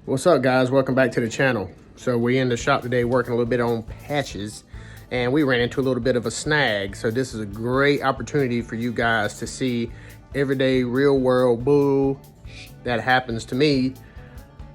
What's up, guys? Welcome back to the channel. So we're in the shop today working a little bit on patches, and we ran into a little bit of a snag. So this is a great opportunity for you guys to see everyday real world bull that happens to me.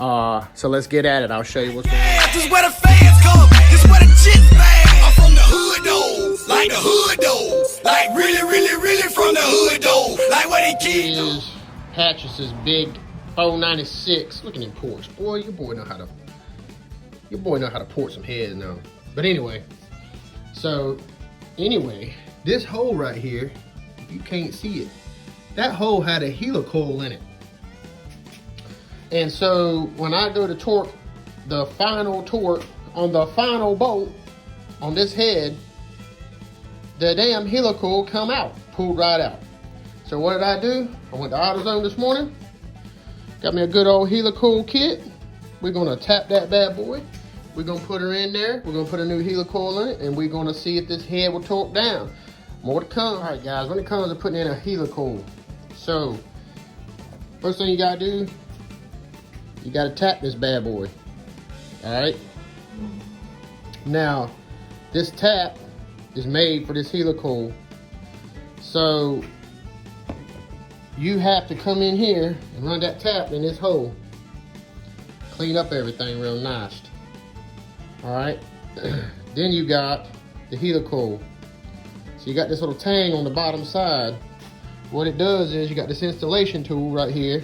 So let's get at it. I'll show you what's going on. This is where the fans come. This is where the jits bang. I'm from the hood though, like the hood though, like really from the hood though, like what they keep. Is Patches' big 496. Look at them ports, boy. Your boy know how to port some heads now. But anyway, this hole right here, you can't see it. That hole had a helicoil in it. And so when I go to torque the final torque on the final bolt on this head, the damn helicoil come out, pulled right out. So what did I do? I went to AutoZone this morning, got me a good old helicoil kit. We're gonna tap that bad boy. We're gonna put her in there. We're gonna put a new helicoil in it, and we're gonna see if this head will torque down. More to come. All right, guys, when it comes to putting in a helicoil, so first thing you gotta do, you gotta tap this bad boy. All right. Now, this tap is made for this helicoil, so you have to come in here and run that tap in this hole. Clean up everything real nice. All right. Then you got the helicoil. So you got this little tang on the bottom side. What it does is you got this installation tool right here.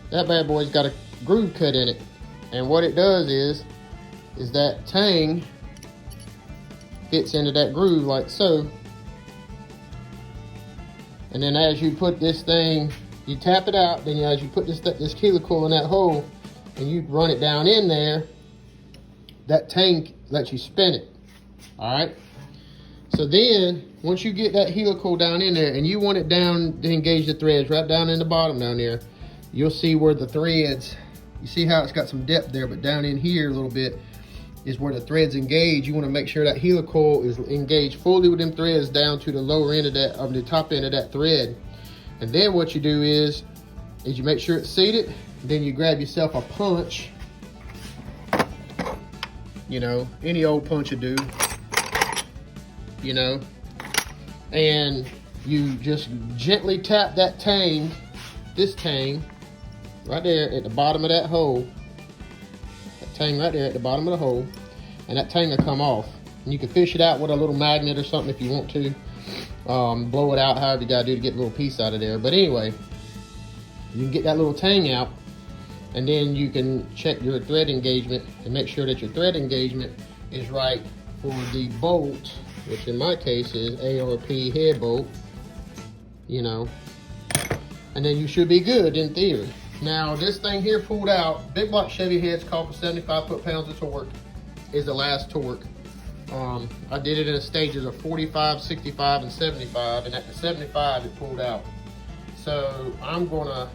That bad boy's got a groove cut in it. And what it does is that tang fits into that groove like so. And then as you put this thing, you tap it out, then as you put this helicoil in that hole and you run it down in there, that tang lets you spin it. All right. So then once you get that helicoil down in there and you want it down to engage the threads right down in the bottom down there, you'll see where the threads, you see how it's got some depth there, but down in here a little bit is where the threads engage. You want to make sure that helicoil is engaged fully with them threads down to the lower end of that, of the top end of that thread. And then what you do is you make sure it's seated. Then you grab yourself a punch. You know, any old punch would do. You know, and you just gently tap that tang, this tang, right there at the bottom of that hole. That tang right there at the bottom of the hole, and that tang will come off. And you can fish it out with a little magnet or something if you want to. Blow it out, however you gotta do to get a little piece out of there. But anyway, you can get that little tang out, and then you can check your thread engagement and make sure that your thread engagement is right for the bolt, which in my case is ARP head bolt, you know, and then you should be good in theory. Now this thing here pulled out, Big Block Chevy heads call for 75 foot-pounds of torque is the last torque. I did it in stages of 45, 65, and 75, and at the 75 it pulled out. So I'm gonna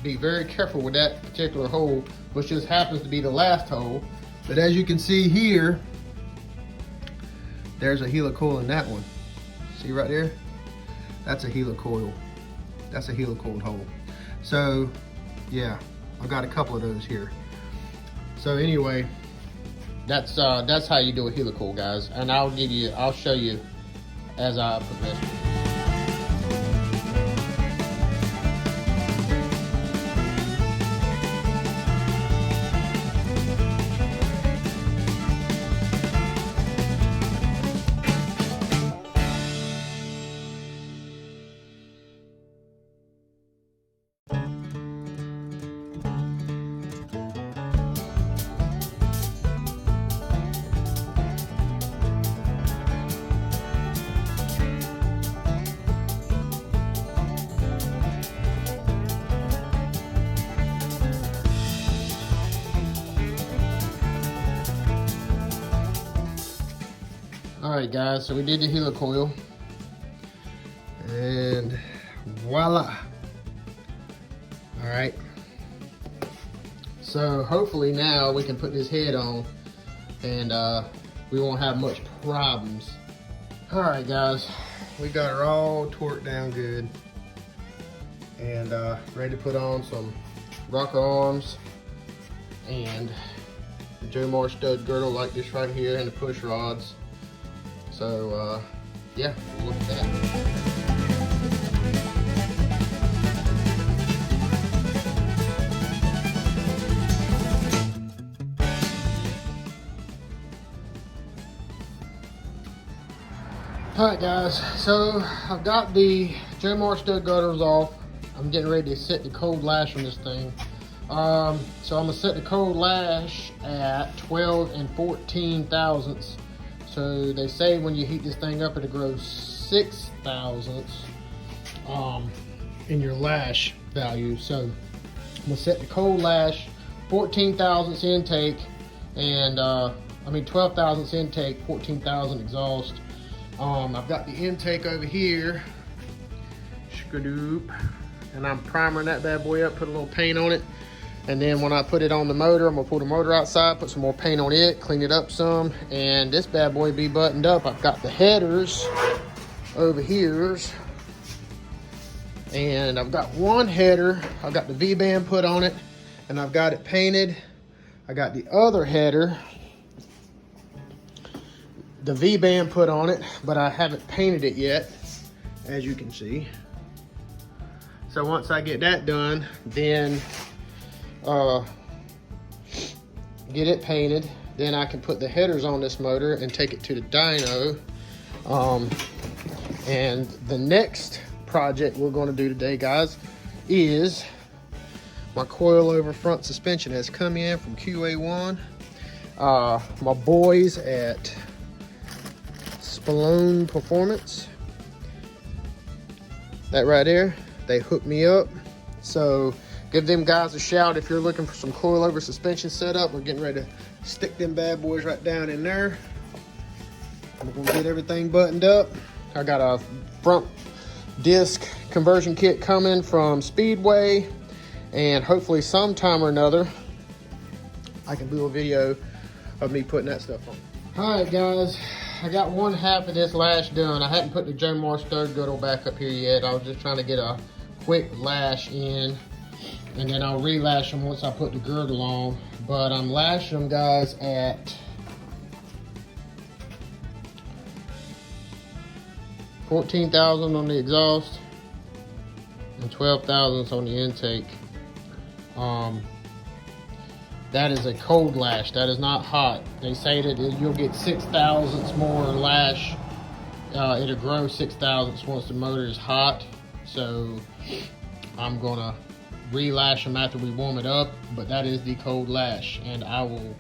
be very careful with that particular hole, which just happens to be the last hole. But as you can see here, there's a helicoil in that one. See right there? That's a helicoil. That's a helicoiled hole. So yeah, I've got a couple of those here. So anyway, that's how you do a helicoil, guys. And I'll show you as I progress. All right, guys, so we did the helicoil, and voila. All right, so hopefully now we can put this head on and we won't have much problems. All right, guys, we got her all torqued down good and ready to put on some rocker arms and the Joe Marsh stud girdle like this right here, and the push rods. So yeah, we'll look at that. Alright guys, so I've got the Joe Marsh stud girdles off. I'm getting ready to set the cold lash on this thing. So I'm gonna set the cold lash at 12 and 14 thousandths. So they say when you heat this thing up, it'll grow 6 thousandths in your lash value. So I'm gonna set the cold lash 14 thousandths intake, and 12 thousandths intake, 14,000 exhaust. I've got the intake over here, and I'm primering that bad boy up, put a little paint on it. And then when I put it on the motor, I'm gonna pull the motor outside, put some more paint on it, clean it up some, and this bad boy be buttoned up. I've got the headers over here, and I've got one header. I've got the V-band put on it, and I've got it painted. I got the other header, the V-band put on it, but I haven't painted it yet, as you can see. So once I get that done, then get it painted, then I can put the headers on this motor and take it to the dyno. And the next project we're going to do today, guys, is my coilover front suspension has come in from QA1. My boys at Spallone Performance, that right there, they hooked me up. So give them guys a shout if you're looking for some coilover suspension setup. We're getting ready to stick them bad boys right down in there. We're gonna get everything buttoned up. I got a front disc conversion kit coming from Speedway, and hopefully sometime or another I can do a video of me putting that stuff on. All right guys, I got one half of this lash done. I hadn't put the Joe Marsh stud girdle back up here yet. I was just trying to get a quick lash in, and then I'll relash them once I put the girdle on. But I'm lashing them, guys, at 14,000 on the exhaust and 12 thousandths on the intake. That is a cold lash. That is not hot. They say that you'll get 6 thousandths more lash. It'll grow 6 thousandths once the motor is hot. So I'm gonna relash them after we warm it up, but that is the cold lash. And I will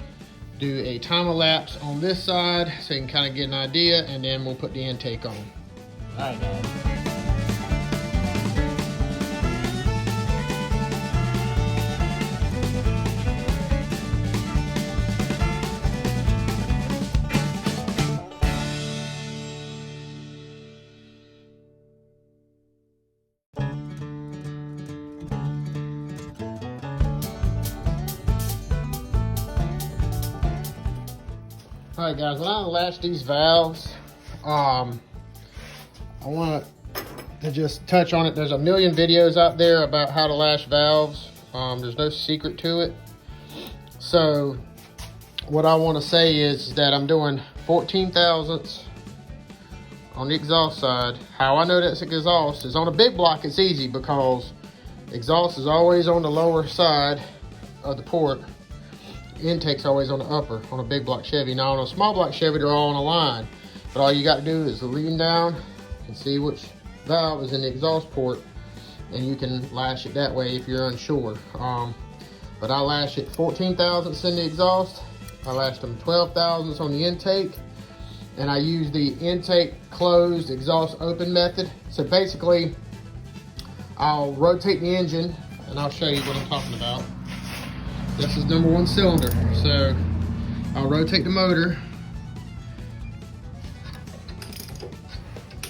do a time lapse on this side so you can kind of get an idea, and then we'll put the intake on. All right, guys. All right, guys, when I lash these valves, I want to just touch on it. There's a million videos out there about how to lash valves. There's no secret to it. So what I want to say is that I'm doing 14 thousandths on the exhaust side. How I know that's exhaust is on a big block, it's easy because exhaust is always on the lower side of the port. Intake's always on the upper on a big block Chevy. Now on a small block Chevy, they're all on a line, but all you got to do is lean down and see which valve is in the exhaust port, and you can lash it that way if you're unsure. But I lash it 14 thousandths in the exhaust. I lashed them 12 thousandths on the intake, and I use the intake closed, exhaust open method. So basically, I'll rotate the engine, and I'll show you what I'm talking about. This is number 1 cylinder. So I'll rotate the motor,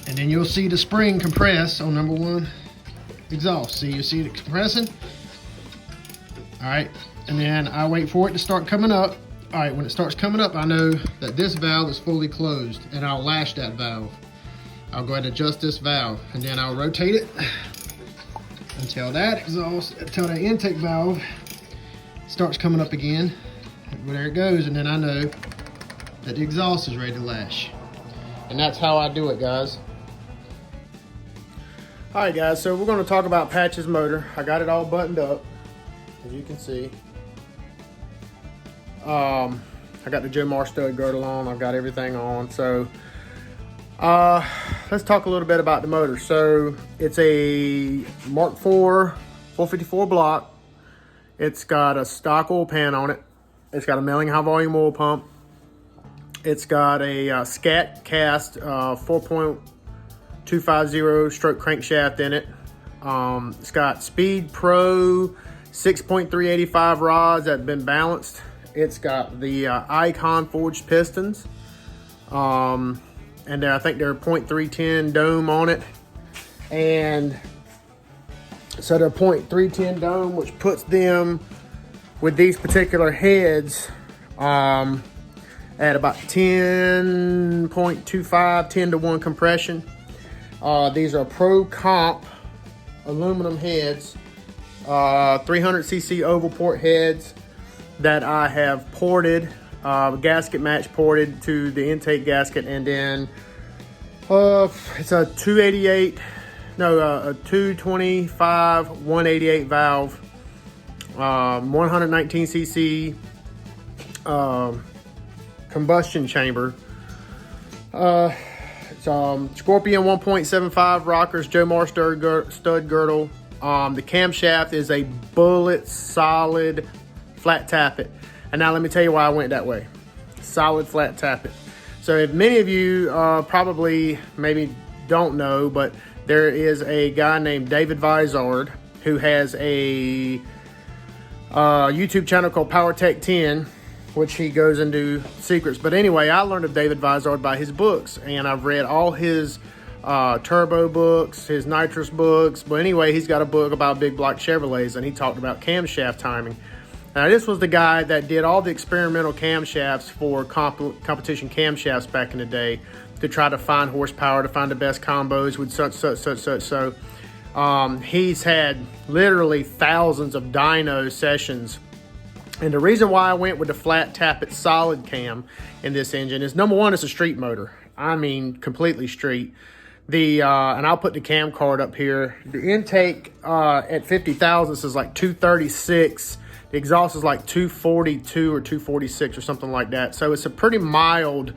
and then you'll see the spring compress on number 1 exhaust. See, you see it compressing? All right, and then I wait for it to start coming up. All right, when it starts coming up, I know that this valve is fully closed, and I'll lash that valve. I'll go ahead and adjust this valve, and then I'll rotate it until that intake valve starts coming up again. Well, there it goes, and then I know that the exhaust is ready to lash. And that's how I do it, guys. All right, guys, so we're gonna talk about Patch's motor. I got it all buttoned up, as you can see. I got the Joe Marr stud girdle on, I've got everything on. So let's talk a little bit about the motor. So it's a Mark IV 454 block. It's got a stock oil pan on it. It's got a milling high volume oil pump. It's got a Scat Cast 4.250 stroke crankshaft in it. It's got Speed Pro 6.385 rods that have been balanced. It's got the Icon forged pistons. And I think they're 0.310 dome on it. And so they're 0.310 dome, which puts them with these particular heads at about 10.25, 10 to 1 compression. These are Pro Comp aluminum heads, 300cc oval port heads that I have ported, gasket match ported to the intake gasket, and then it's a 225 188 valve, 119cc combustion chamber. It's Scorpion 1.75 rockers, Joe Marr stud girdle. The camshaft is a bullet solid flat tappet. And now let me tell you why I went that way. Solid flat tappet. So if many of you probably maybe don't know, but there is a guy named David Vizard who has a YouTube channel called Power Tech 10, which he goes into secrets. But anyway, I learned of David Vizard by his books, and I've read all his turbo books, his nitrous books. But anyway, he's got a book about Big Block Chevrolets, and he talked about camshaft timing. Now, this was the guy that did all the experimental camshafts for competition camshafts back in the day to try to find horsepower, to find the best combos with such. So he's had literally thousands of dyno sessions. And the reason why I went with the flat tappet solid cam in this engine is, number one, it's a street motor. I mean, completely street. And I'll put the cam card up here. The intake at 50 thousandths is like 236. The exhaust is like 242 or 246 or something like that. So it's a pretty mild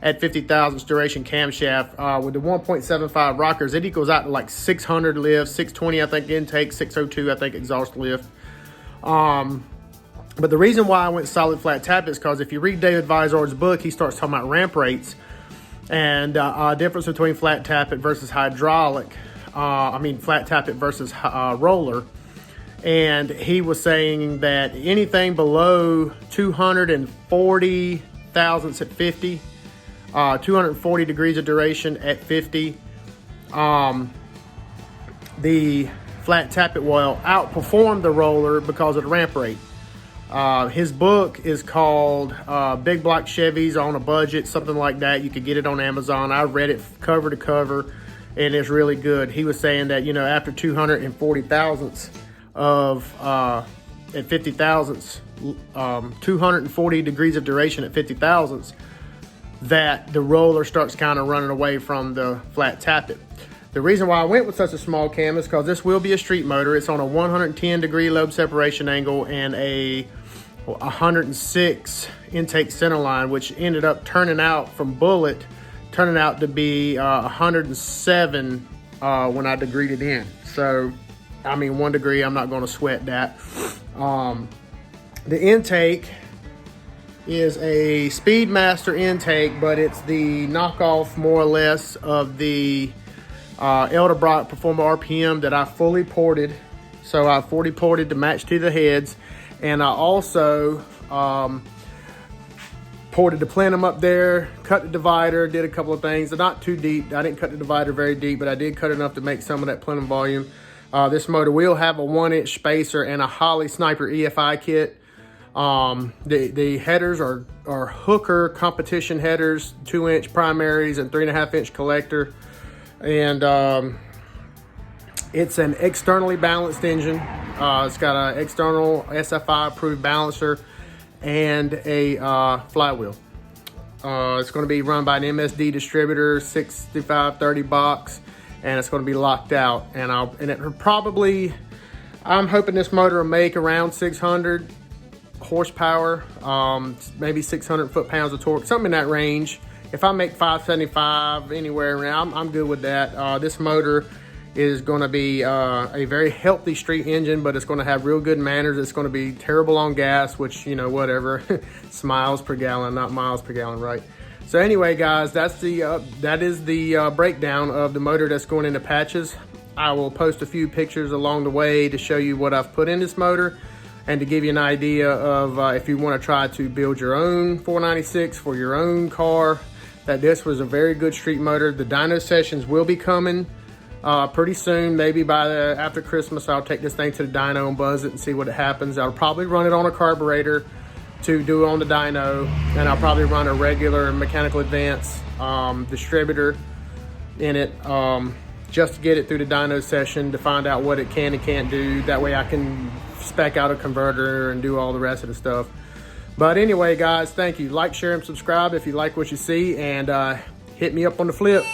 at 50 thousandths duration camshaft. With the 1.75 rockers, it equals out to like 600 lift, 620 I think intake, 602 I think exhaust lift. But the reason why I went solid flat tap is because if you read David Vizard's book, he starts talking about ramp rates and difference between flat tappet versus hydraulic. Flat tappet versus roller. And he was saying that anything below 240 thousandths at 50, 240 degrees of duration at 50, the flat tappet will outperform the roller because of the ramp rate. His book is called Big Block Chevys on a Budget, something like that. You could get it on Amazon. I read it cover to cover, and it's really good. He was saying that, after 240 thousandths of at 50 thousandths, 240 degrees of duration at 50 thousandths, that the roller starts kind of running away from the flat tappet. The reason why I went with such a small cam is because this will be a street motor. It's on a 110 degree lobe separation angle and a 106 intake center line, which ended up turning out to be 107 when I degreed it in. So 1 degree, I'm not going to sweat that. The intake is a Speedmaster intake, but it's the knockoff more or less of the Edelbrock Performer RPM that I fully ported. So I 40 ported to match to the heads, and I also ported the plenum up there, cut the divider, did a couple of things. They're not too deep. I didn't cut the divider very deep, but I did cut enough to make some of that plenum volume. This motor will have a 1-inch spacer and a Holley Sniper EFI kit. The headers are Hooker competition headers, 2-inch primaries and 3.5-inch collector. And it's an externally balanced engine. It's got an external SFI approved balancer and a flywheel. It's going to be run by an MSD distributor, 6530 box, and it's going to be locked out. And I'm hoping this motor will make around 600 horsepower, maybe 600 foot-pounds of torque, something in that range. If I make 575 anywhere around, I'm good with that. This motor is going to be a very healthy street engine, but it's going to have real good manners. It's going to be terrible on gas, which, you know, whatever. It's miles per gallon, not miles per gallon, right? So anyway, guys, that is the breakdown of the motor that's going into patches. I will post a few pictures along the way to show you what I've put in this motor and to give you an idea of if you want to try to build your own 496 for your own car, that this was a very good street motor. The dyno sessions will be coming pretty soon. Maybe after Christmas, I'll take this thing to the dyno and buzz it and see what happens. I'll probably run it on a carburetor to do it on the dyno, and I'll probably run a regular mechanical advance distributor in it just to get it through the dyno session to find out what it can and can't do. That way I can spec out a converter and do all the rest of the stuff. But anyway, guys, thank you. Like, share, and subscribe if you like what you see, and hit me up on the flip.